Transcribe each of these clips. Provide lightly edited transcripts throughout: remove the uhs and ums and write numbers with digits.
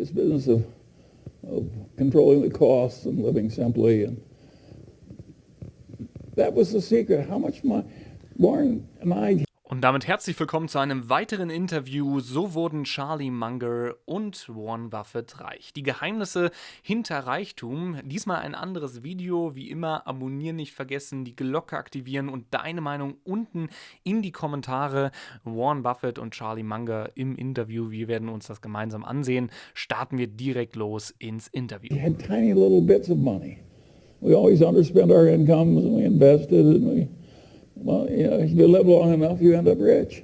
this business of controlling the costs and living simply, and that was the secret. How much money Warren and I. Und damit herzlich willkommen zu einem weiteren Interview. So wurden Charlie Munger und Warren Buffett reich. Die Geheimnisse hinter Reichtum. Diesmal ein anderes Video. Wie immer, abonnieren nicht vergessen, die Glocke aktivieren und deine Meinung unten in die Kommentare. Warren Buffett und Charlie Munger im Interview. Wir werden uns das gemeinsam ansehen. Starten wir direkt los ins Interview. We had tiny little bits of money. We always underspent our incomes and we invested and we. Well, you know, if you live long enough, you end up rich.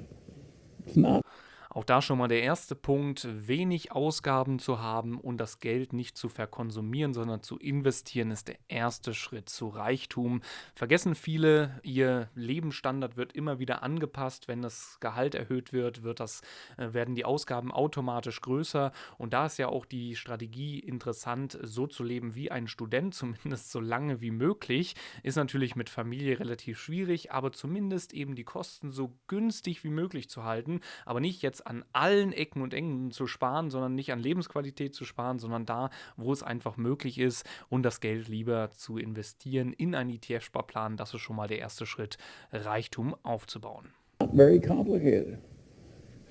It's not. Auch da schon mal der erste Punkt, wenig Ausgaben zu haben und das Geld nicht zu verkonsumieren, sondern zu investieren, ist der erste Schritt zu Reichtum. Vergessen viele, ihr Lebensstandard wird immer wieder angepasst. Wenn das Gehalt erhöht wird, werden die Ausgaben automatisch größer. Und da ist ja auch die Strategie interessant, so zu leben wie ein Student, zumindest so lange wie möglich. Ist natürlich mit Familie relativ schwierig, aber zumindest eben die Kosten so günstig wie möglich zu halten, aber nicht jetzt an allen Ecken und Enden zu sparen, sondern nicht an Lebensqualität zu sparen, sondern da, wo es einfach möglich ist und das Geld lieber zu investieren in einen ETF-Sparplan. Das ist schon mal der erste Schritt, Reichtum aufzubauen. Not very complicated.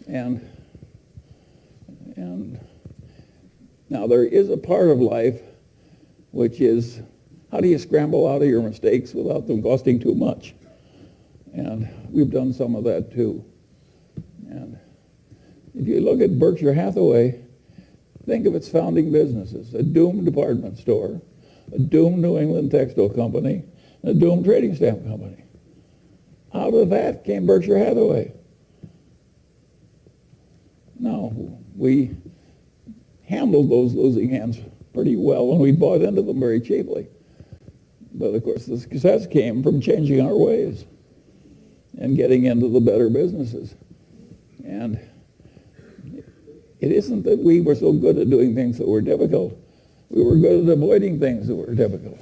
And now there is a part of life which is how do you scramble out of your mistakes without them costing too much? And we've done some of that too. And if you look at Berkshire Hathaway, think of its founding businesses: a doomed department store, a doomed New England textile company, and a doomed trading stamp company. Out of that came Berkshire Hathaway. Now, we handled those losing hands pretty well, and we bought into them very cheaply. But of course, the success came from changing our ways and getting into the better businesses. And it isn't that we were so good at doing things that were difficult. We were good at avoiding things that were difficult.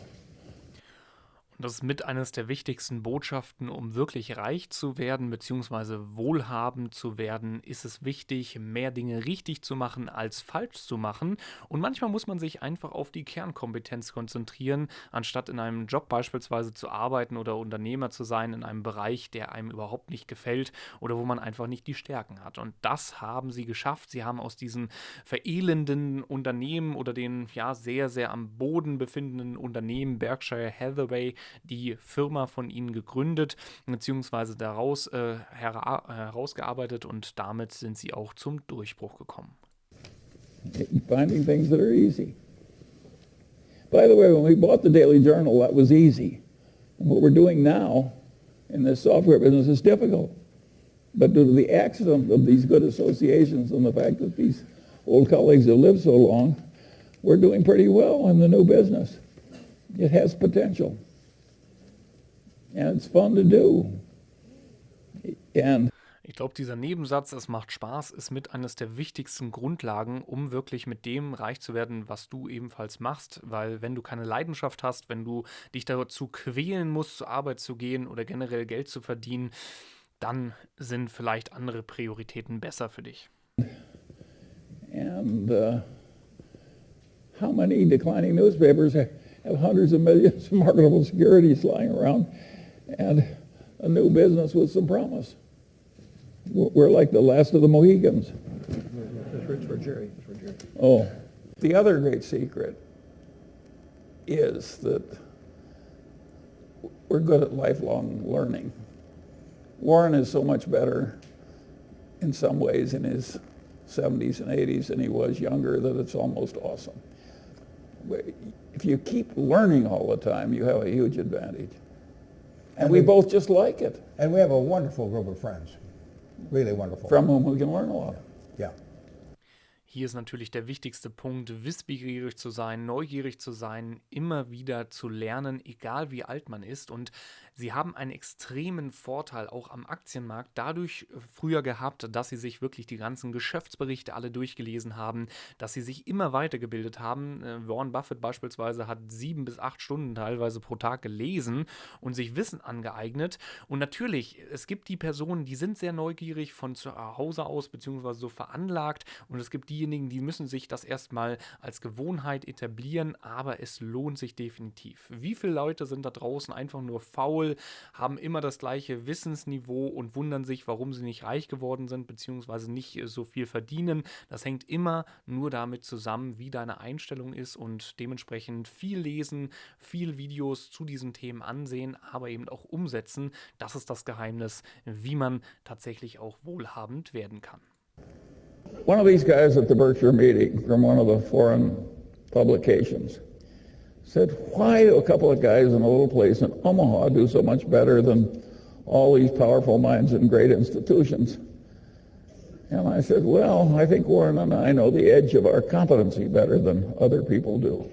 Und das ist mit eines der wichtigsten Botschaften, um wirklich reich zu werden bzw. wohlhabend zu werden, ist es wichtig, mehr Dinge richtig zu machen als falsch zu machen. Und manchmal muss man sich einfach auf die Kernkompetenz konzentrieren, anstatt in einem Job beispielsweise zu arbeiten oder Unternehmer zu sein in einem Bereich, der einem überhaupt nicht gefällt oder wo man einfach nicht die Stärken hat. Und das haben sie geschafft. Sie haben aus diesen verelendenden Unternehmen oder den sehr, sehr am Boden befindenden Unternehmen Berkshire Hathaway die Firma von ihnen gegründet, beziehungsweise daraus herausgearbeitet und damit sind sie auch zum Durchbruch gekommen. Finding things that are easy. By the way, when we bought the Daily Journal, that was easy. And what we're doing now in this software business is difficult. But due to the accident of these good associations and the fact that these old colleagues have lived so long, we're doing pretty well in the new business. It has potential. And it's fun to do. And ich glaube, dieser Nebensatz, es macht Spaß, ist mit eines der wichtigsten Grundlagen, um wirklich mit dem reich zu werden, was du ebenfalls machst. Weil wenn du keine Leidenschaft hast, wenn du dich dazu quälen musst, zur Arbeit zu gehen oder generell Geld zu verdienen, dann sind vielleicht andere Prioritäten besser für dich. And how many declining newspapers have hundreds of millions of marketable securities lying around and a new business with some promise? We're like the last of the Mohicans. That's for Jerry. Oh, the other great secret is that we're good at lifelong learning. Warren is so much better in some ways in his 70s and 80s than he was younger that it's almost awesome. If you keep learning all the time, you have a huge advantage. And we both just like it. And we have a wonderful group of friends. Really wonderful. From whom we can learn a lot. Yeah. Hier ist natürlich der wichtigste Punkt, wissbegierig zu sein, neugierig zu sein, immer wieder zu lernen, egal wie alt man ist. Und Sie haben einen extremen Vorteil auch am Aktienmarkt dadurch früher gehabt, dass sie sich wirklich die ganzen Geschäftsberichte alle durchgelesen haben, dass sie sich immer weitergebildet haben. Warren Buffett beispielsweise hat 7 bis 8 Stunden teilweise pro Tag gelesen und sich Wissen angeeignet. Und natürlich, es gibt die Personen, die sind sehr neugierig von zu Hause aus, beziehungsweise so veranlagt. Und es gibt diejenigen, die müssen sich das erstmal als Gewohnheit etablieren, aber es lohnt sich definitiv. Wie viele Leute sind da draußen einfach nur faul, haben immer das gleiche Wissensniveau und wundern sich, warum sie nicht reich geworden sind, beziehungsweise nicht so viel verdienen. Das hängt immer nur damit zusammen, wie deine Einstellung ist und dementsprechend viel lesen, viel Videos zu diesen Themen ansehen, aber eben auch umsetzen. Das ist das Geheimnis, wie man tatsächlich auch wohlhabend werden kann. One of these guys at the Berkshire meeting from one of the foreign publications said, why do a couple of guys in a little place in Omaha do so much better than all these powerful minds in great institutions? And I said, well, I think Warren and I know the edge of our competency better than other people do.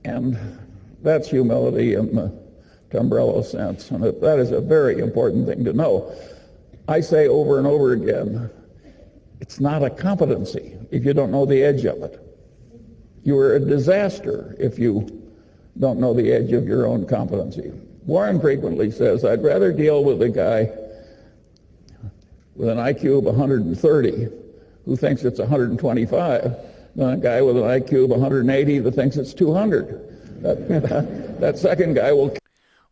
And that's humility in the umbrella sense, and that is a very important thing to know. I say over and over again, it's not a competency if you don't know the edge of it. You are a disaster if you don't know the edge of your own competency. Warren frequently says, I'd rather deal with a guy with an IQ of 130 who thinks it's 125 than a guy with an IQ of 180 that thinks it's 200. That second guy will...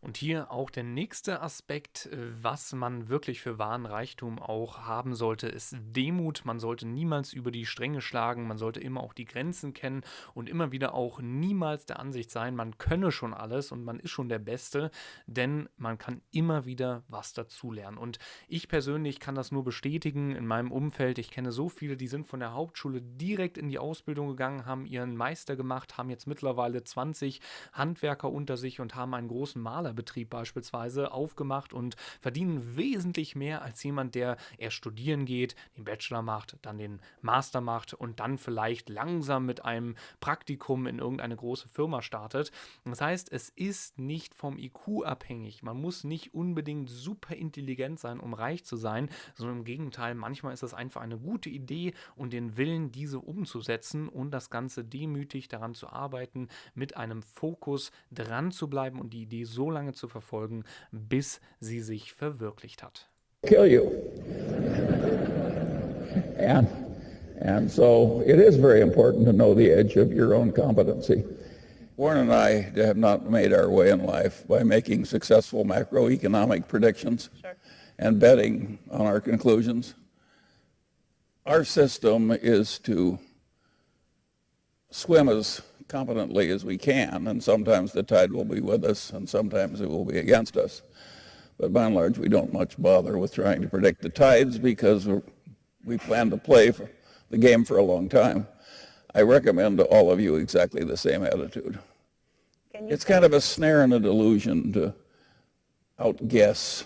Und hier auch der nächste Aspekt, was man wirklich für wahren Reichtum auch haben sollte, ist Demut. Man sollte niemals über die Stränge schlagen, man sollte immer auch die Grenzen kennen und immer wieder auch niemals der Ansicht sein, man könne schon alles und man ist schon der Beste, denn man kann immer wieder was dazulernen. Und ich persönlich kann das nur bestätigen in meinem Umfeld. Ich kenne so viele, die sind von der Hauptschule direkt in die Ausbildung gegangen, haben ihren Meister gemacht, haben jetzt mittlerweile 20 Handwerker unter sich und haben einen großen Malerbetrieb beispielsweise aufgemacht und verdienen wesentlich mehr als jemand, der erst studieren geht, den Bachelor macht, dann den Master macht und dann vielleicht langsam mit einem Praktikum in irgendeine große Firma startet. Das heißt, es ist nicht vom IQ abhängig. Man muss nicht unbedingt super intelligent sein, um reich zu sein, sondern im Gegenteil, manchmal ist es einfach eine gute Idee und den Willen, diese umzusetzen und das Ganze demütig daran zu arbeiten, mit einem Fokus dran zu bleiben und die Idee so lange zu verfolgen, bis sie sich verwirklicht hat. Kill you. And so it is very important to know the edge of your own competency. Warren and I have not made our way in life by making successful macroeconomic predictions and betting on our conclusions. Our system is to swim as competently as we can, and sometimes the tide will be with us and sometimes it will be against us. But by and large, we don't much bother with trying to predict the tides because we plan to play the game for a long time. I recommend to all of you exactly the same attitude. It's kind of a snare and a delusion to outguess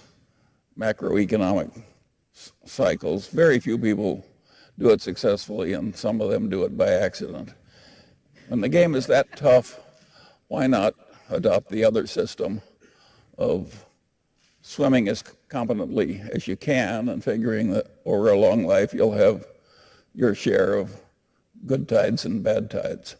macroeconomic cycles. Very few people do it successfully, and some of them do it by accident. When the game is that tough, why not adopt the other system of swimming as competently as you can and figuring that over a long life you'll have your share of good tides and bad tides.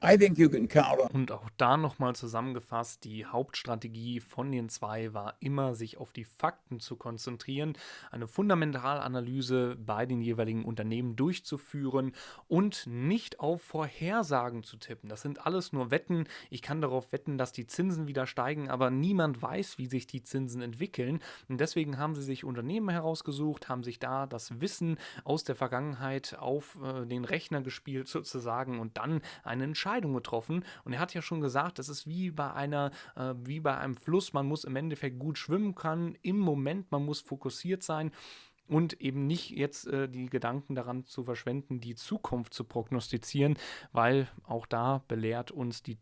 I think you can count on. Und auch da nochmal zusammengefasst, die Hauptstrategie von den zwei war immer, sich auf die Fakten zu konzentrieren, eine Fundamentalanalyse bei den jeweiligen Unternehmen durchzuführen und nicht auf Vorhersagen zu tippen. Das sind alles nur Wetten. Ich kann darauf wetten, dass die Zinsen wieder steigen, aber niemand weiß, wie sich die Zinsen entwickeln. Und deswegen haben sie sich Unternehmen herausgesucht, haben sich da das Wissen aus der Vergangenheit auf den Rechner gespielt sozusagen und dann eine Entscheidung getroffen. Und er hat ja schon gesagt, das ist wie bei einem Fluss. Man muss im Endeffekt gut schwimmen können im Moment, man muss fokussiert sein. und eben nicht jetzt die Gedanken daran zu verschwenden, die Zukunft zu prognostizieren, weil auch da belehrt uns die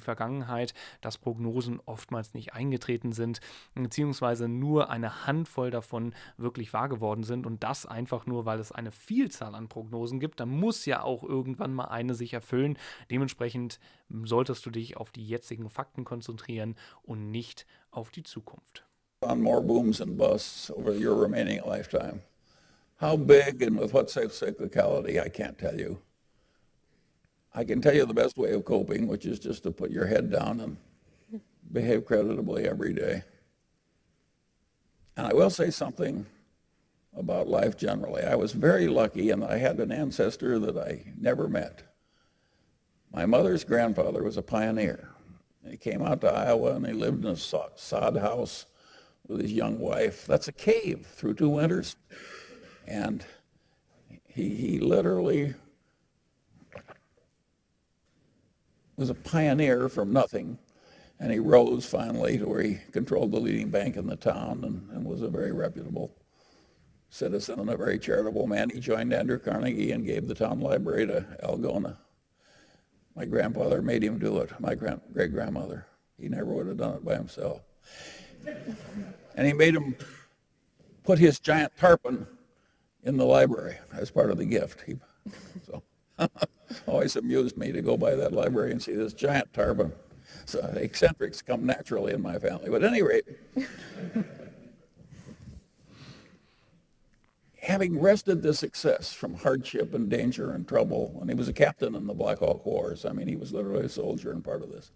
Vergangenheit, dass Prognosen oftmals nicht eingetreten sind, beziehungsweise nur eine Handvoll davon wirklich wahr geworden sind und das einfach nur, weil es eine Vielzahl an Prognosen gibt. Da muss ja auch irgendwann mal eine sich erfüllen. Dementsprechend solltest du dich auf die jetzigen Fakten konzentrieren und nicht auf die Zukunft. On more booms and busts over your remaining lifetime. How big and with what cyclicality, I can't tell you. I can tell you the best way of coping, which is just to put your head down and behave creditably every day. And I will say something about life generally. I was very lucky in that I had an ancestor that I never met. My mother's grandfather was a pioneer. He came out to Iowa and he lived in a sod house with his young wife. That's a cave through 2 winters. And he literally was a pioneer from nothing. And he rose finally to where he controlled the leading bank in the town and was a very reputable citizen and a very charitable man. He joined Andrew Carnegie and gave the town library to Algona. My grandfather made him do it, my great-grandmother. He never would have done it by himself. And he made him put his giant tarpon in the library as part of the gift. So always amused me to go by that library and see this giant tarpon. So eccentrics come naturally in my family. But at any rate, having wrested this success from hardship and danger and trouble, and he was a captain in the Black Hawk Wars. I mean, he was literally a soldier and part of this.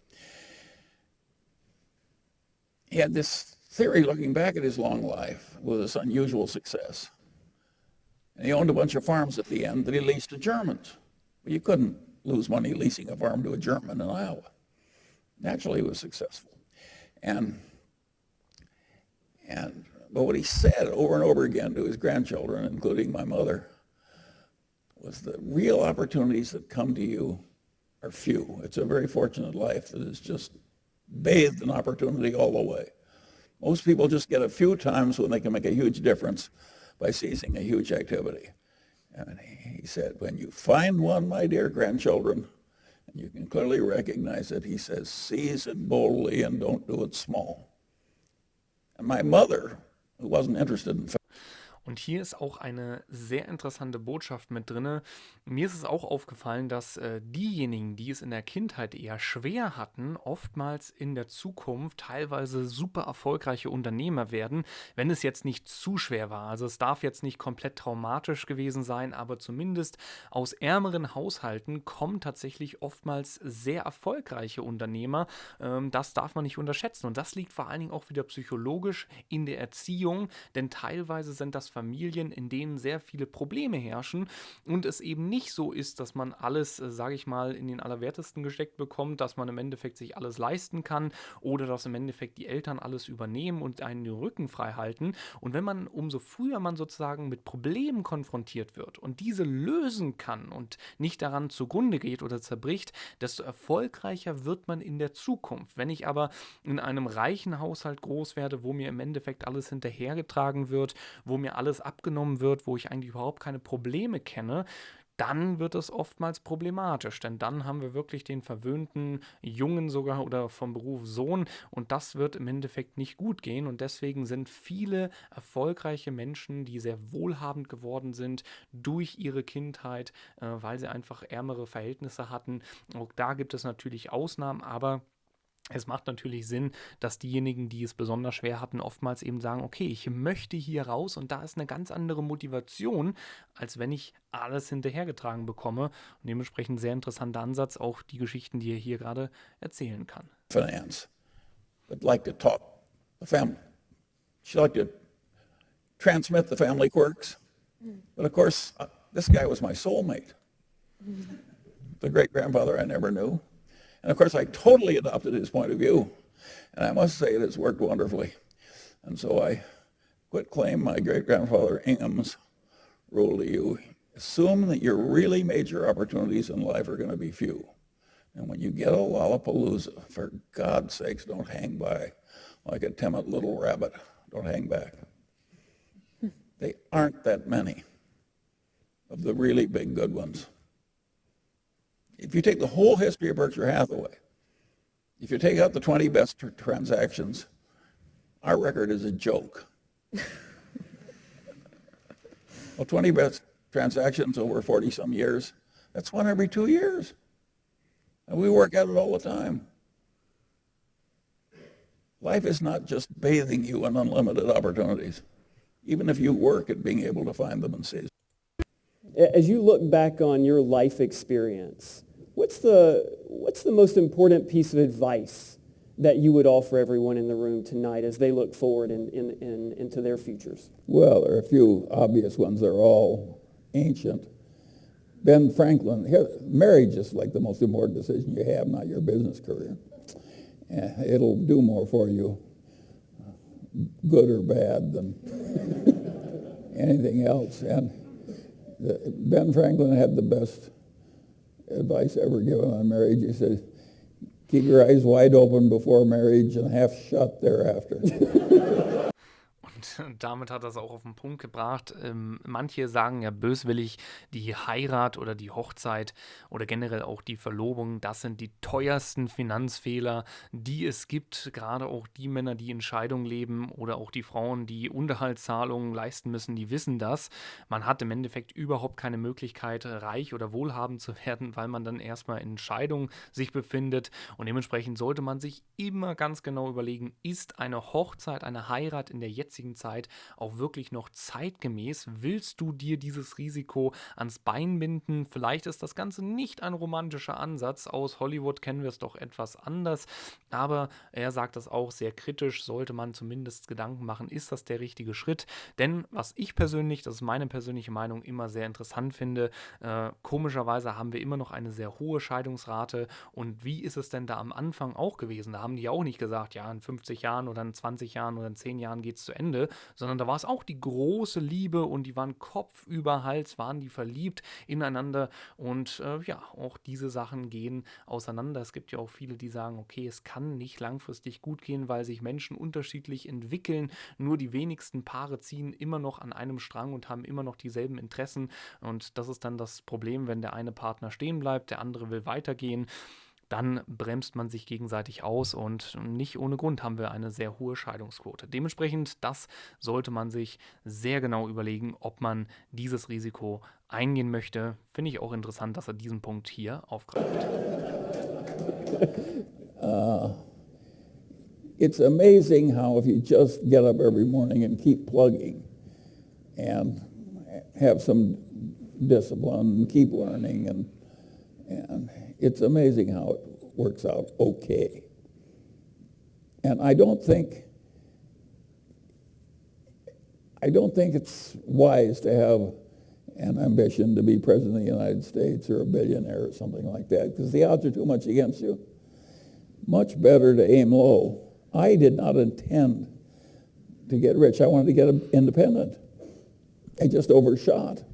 He had this theory, looking back at his long life, with this unusual success. And he owned a bunch of farms at the end that he leased to Germans. Well, you couldn't lose money leasing a farm to a German in Iowa. Naturally, he was successful. But what he said over and over again to his grandchildren, including my mother, was that real opportunities that come to you are few. It's a very fortunate life that is just bathed in opportunity all the way. Most people just get a few times when they can make a huge difference by seizing a huge activity. And he said, when you find one, my dear grandchildren, and you can clearly recognize it, he says, seize it boldly and don't do it small. And my mother, who wasn't interested in Und hier ist auch eine sehr interessante Botschaft mit drin. Mir ist es auch aufgefallen, dass diejenigen, die es in der Kindheit eher schwer hatten, oftmals in der Zukunft teilweise super erfolgreiche Unternehmer werden, wenn es jetzt nicht zu schwer war. Also es darf jetzt nicht komplett traumatisch gewesen sein, aber zumindest aus ärmeren Haushalten kommen tatsächlich oftmals sehr erfolgreiche Unternehmer. Das darf man nicht unterschätzen. Und das liegt vor allen Dingen auch wieder psychologisch in der Erziehung, denn teilweise sind das Familien, in denen sehr viele Probleme herrschen und es eben nicht so ist, dass man alles, sage ich mal, in den Allerwertesten gesteckt bekommt, dass man im Endeffekt sich alles leisten kann oder dass im Endeffekt die Eltern alles übernehmen und einen den Rücken frei halten. Und wenn man, umso früher man sozusagen mit Problemen konfrontiert wird und diese lösen kann und nicht daran zugrunde geht oder zerbricht, desto erfolgreicher wird man in der Zukunft. Wenn ich aber in einem reichen Haushalt groß werde, wo mir im Endeffekt alles hinterhergetragen wird, wo mir alles abgenommen wird, wo ich eigentlich überhaupt keine Probleme kenne, dann wird es oftmals problematisch, denn dann haben wir wirklich den verwöhnten Jungen sogar oder vom Beruf Sohn und das wird im Endeffekt nicht gut gehen und deswegen sind viele erfolgreiche Menschen, die sehr wohlhabend geworden sind durch ihre Kindheit, weil sie einfach ärmere Verhältnisse hatten. Auch da gibt es natürlich Ausnahmen, aber es macht natürlich Sinn, dass diejenigen, die es besonders schwer hatten, oftmals eben sagen, okay, ich möchte hier raus und da ist eine ganz andere Motivation, als wenn ich alles hinterhergetragen bekomme. Und dementsprechend sehr interessanter Ansatz, auch die Geschichten, die er hier gerade erzählen kann. Finance, but like to talk the family. She liked to transmit the family quirks. But of course, this guy was my soulmate. The great-grandfather I never knew. And of course, I totally adopted his point of view. And I must say it has worked wonderfully. And so I quit claim my great-grandfather Ingham's rule to you. Assume that your really major opportunities in life are going to be few. And when you get a Lollapalooza, for God's sakes, don't hang by like a timid little rabbit. Don't hang back. They aren't that many of the really big good ones. If you take the whole history of Berkshire Hathaway, if you take out the 20 best transactions, our record is a joke. Well, 20 best transactions over 40-some years, that's one every 2 years. And we work at it all the time. Life is not just bathing you in unlimited opportunities, even if you work at being able to find them and seize them. As you look back on your life experience, what's the most important piece of advice that you would offer everyone in the room tonight as they look forward into their futures? Well, there are a few obvious ones. They're all ancient. Ben Franklin, marriage is like the most important decision you have, not your business career. It'll do more for you, good or bad, than anything else. And Ben Franklin had the best advice ever given on marriage. He said, keep your eyes wide open before marriage and half shut thereafter. Und damit hat er es auch auf den Punkt gebracht. Manche sagen ja böswillig, die Heirat oder die Hochzeit oder generell auch die Verlobung, das sind die teuersten Finanzfehler, die es gibt. Gerade auch die Männer, die in Scheidung leben oder auch die Frauen, die Unterhaltszahlungen leisten müssen, die wissen das. Man hat im Endeffekt überhaupt keine Möglichkeit, reich oder wohlhabend zu werden, weil man dann erstmal in Scheidung sich befindet. Und dementsprechend sollte man sich immer ganz genau überlegen, ist eine Hochzeit, eine Heirat in der jetzigen Zeit auch wirklich noch zeitgemäß? Willst du dir dieses Risiko ans Bein binden? Vielleicht ist das Ganze nicht ein romantischer Ansatz. Aus Hollywood kennen wir es doch etwas anders. Aber er sagt das auch sehr kritisch, sollte man zumindest Gedanken machen, ist das der richtige Schritt? Denn was ich persönlich, das ist meine persönliche Meinung, immer sehr interessant finde, komischerweise haben wir immer noch eine sehr hohe Scheidungsrate. Und wie ist es denn da am Anfang auch gewesen? Da haben die auch nicht gesagt, ja, in 50 Jahren oder in 20 Jahren oder in 10 Jahren geht es zu Ende, sondern da war es auch die große Liebe und die waren Kopf über Hals, waren die verliebt ineinander und auch diese Sachen gehen auseinander. Es gibt ja auch viele, die sagen, okay, es kann nicht langfristig gut gehen, weil sich Menschen unterschiedlich entwickeln. Nur die wenigsten Paare ziehen immer noch an einem Strang und haben immer noch dieselben Interessen und das ist dann das Problem, wenn der eine Partner stehen bleibt, der andere will weitergehen. Dann bremst man sich gegenseitig aus und nicht ohne Grund haben wir eine sehr hohe Scheidungsquote. Dementsprechend, das sollte man sich sehr genau überlegen, ob man dieses Risiko eingehen möchte. Finde ich auch interessant, dass er diesen Punkt hier aufgreift. It's amazing how if you just get up every morning and keep plugging and have some discipline and keep learning and it's amazing how it works out okay. And I don't think it's wise to have an ambition to be president of the United States or a billionaire or something like that, because the odds are too much against you. Much better to aim low. I did not intend to get rich. I wanted to get independent. I just overshot.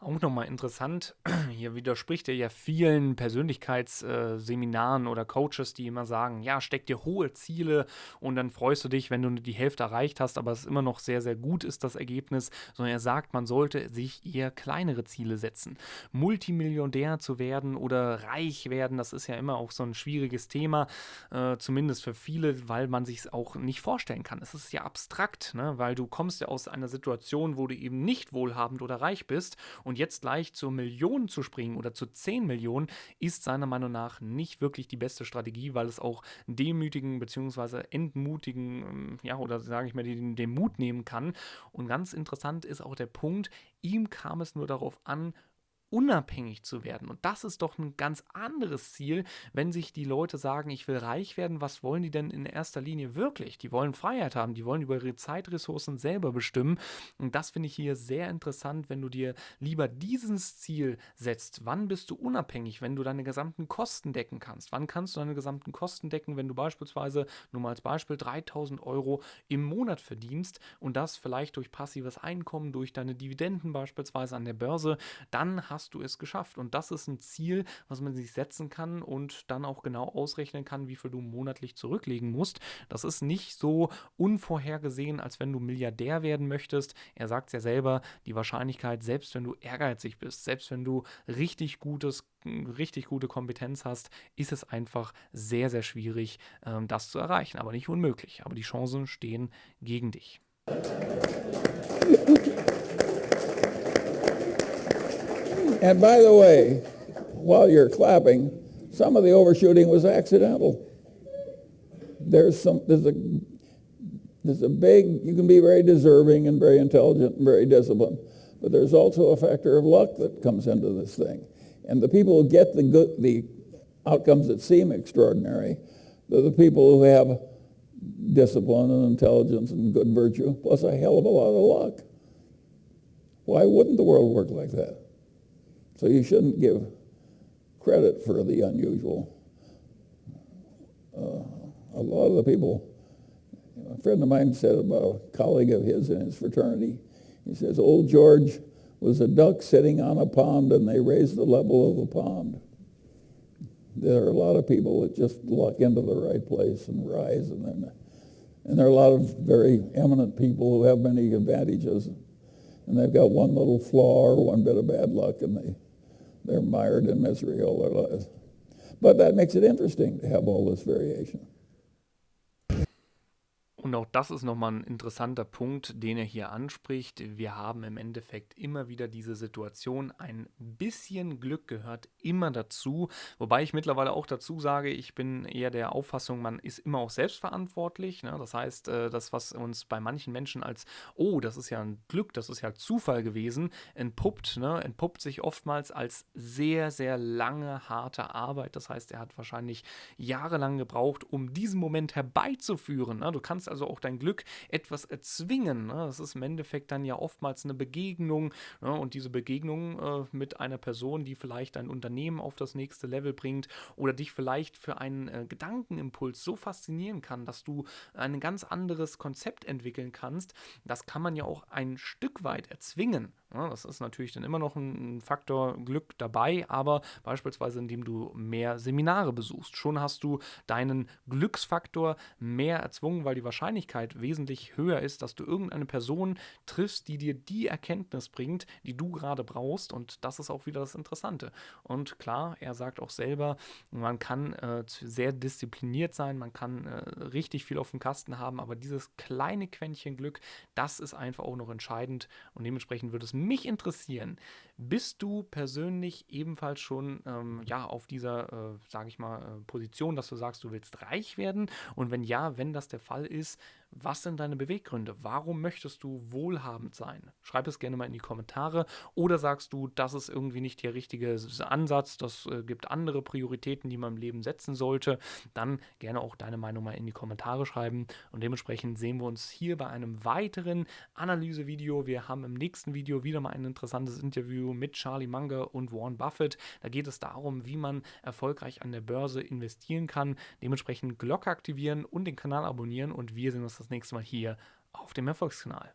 Auch nochmal interessant, hier widerspricht er ja vielen Persönlichkeitsseminaren oder Coaches, die immer sagen, ja, steck dir hohe Ziele und dann freust du dich, wenn du die Hälfte erreicht hast, aber es immer noch sehr, sehr gut ist, das Ergebnis, sondern er sagt, man sollte sich eher kleinere Ziele setzen. Multimillionär zu werden oder reich werden, das ist ja immer auch so ein schwieriges Thema, zumindest für viele, weil man sich es auch nicht vorstellen kann. Es ist ja abstrakt, ne? Weil du kommst ja aus einer Situation, wo du eben nicht wohlhabend oder reich bist und jetzt gleich zur Million zu springen oder zu 10 Millionen ist seiner Meinung nach nicht wirklich die beste Strategie, weil es auch demütigen bzw. entmutigen, oder sage ich mal, den Mut nehmen kann. Und ganz interessant ist auch der Punkt, ihm kam es nur darauf an, unabhängig zu werden. Und das ist doch ein ganz anderes Ziel, wenn sich die Leute sagen, ich will reich werden, was wollen die denn in erster Linie wirklich? Die wollen Freiheit haben, die wollen über ihre Zeitressourcen selber bestimmen. Und das finde ich hier sehr interessant, wenn du dir lieber dieses Ziel setzt. Wann bist du unabhängig, wenn du deine gesamten Kosten decken kannst? Wann kannst du deine gesamten Kosten decken, wenn du beispielsweise, nur mal als Beispiel, 3.000 € im Monat verdienst und das vielleicht durch passives Einkommen, durch deine Dividenden beispielsweise an der Börse, dann hast hast du es geschafft. Und das ist ein Ziel, was man sich setzen kann und dann auch genau ausrechnen kann, wie viel du monatlich zurücklegen musst. Das ist nicht so unvorhergesehen, als wenn du Milliardär werden möchtest. Er sagt es ja selber, die Wahrscheinlichkeit, selbst wenn du ehrgeizig bist, selbst wenn du richtig gute Kompetenz hast, ist es einfach sehr, sehr schwierig, das zu erreichen. Aber nicht unmöglich. Aber die Chancen stehen gegen dich. And by the way, while you're clapping, some of the overshooting was accidental. There's a big, you can be very deserving and very intelligent and very disciplined, but there's also a factor of luck that comes into this thing. And the people who get the outcomes that seem extraordinary, they're the people who have discipline and intelligence and good virtue, plus a hell of a lot of luck. Why wouldn't the world work like that? So you shouldn't give credit for the unusual. A lot of the people, a friend of mine said about a colleague of his in his fraternity, he says, old George was a duck sitting on a pond and they raised the level of the pond. There are a lot of people that just luck into the right place and rise, and there are a lot of very eminent people who have many advantages, and they've got one little flaw or one bit of bad luck, and they're mired in misery all their lives. But that makes it interesting to have all this variation. Und auch das ist nochmal ein interessanter Punkt, den er hier anspricht. Wir haben im Endeffekt immer wieder diese Situation. Ein bisschen Glück gehört immer dazu. Wobei ich mittlerweile auch dazu sage, ich bin eher der Auffassung, man ist immer auch selbstverantwortlich. Ne? Das heißt, das, was uns bei manchen Menschen als, oh, das ist ja ein Glück, das ist ja Zufall gewesen, entpuppt sich oftmals als sehr, sehr lange, harte Arbeit. Das heißt, er hat wahrscheinlich jahrelang gebraucht, um diesen Moment herbeizuführen. Ne? Du kannst also auch dein Glück etwas erzwingen. Ne? Das ist im Endeffekt dann ja oftmals eine Begegnung, ne? Und diese Begegnung mit einer Person, die vielleicht dein Unternehmen auf das nächste Level bringt oder dich vielleicht für einen Gedankenimpuls so faszinieren kann, dass du ein ganz anderes Konzept entwickeln kannst, das kann man ja auch ein Stück weit erzwingen. Ja, das ist natürlich dann immer noch ein Faktor Glück dabei, aber beispielsweise indem du mehr Seminare besuchst. Schon hast du deinen Glücksfaktor mehr erzwungen, weil die Wahrscheinlichkeit wesentlich höher ist, dass du irgendeine Person triffst, die dir die Erkenntnis bringt, die du gerade brauchst, und das ist auch wieder das Interessante. Und klar, er sagt auch selber, man kann sehr diszipliniert sein, man kann richtig viel auf dem Kasten haben, aber dieses kleine Quäntchen Glück, das ist einfach auch noch entscheidend, und dementsprechend würde es mich interessieren, bist du persönlich ebenfalls schon auf dieser, sage ich mal, Position, dass du sagst, du willst reich werden? Und wenn ja, wenn das der Fall ist, was sind deine Beweggründe? Warum möchtest du wohlhabend sein? Schreib es gerne mal in die Kommentare. Oder sagst du, das ist irgendwie nicht der richtige Ansatz, das gibt andere Prioritäten, die man im Leben setzen sollte? Dann gerne auch deine Meinung mal in die Kommentare schreiben. Und dementsprechend sehen wir uns hier bei einem weiteren Analysevideo. Wir haben im nächsten Video wieder mal ein interessantes Interview mit Charlie Munger und Warren Buffett. Da geht es darum, wie man erfolgreich an der Börse investieren kann. Dementsprechend Glocke aktivieren und den Kanal abonnieren, und wir sehen uns das nächste Mal hier auf dem Erfolgskanal.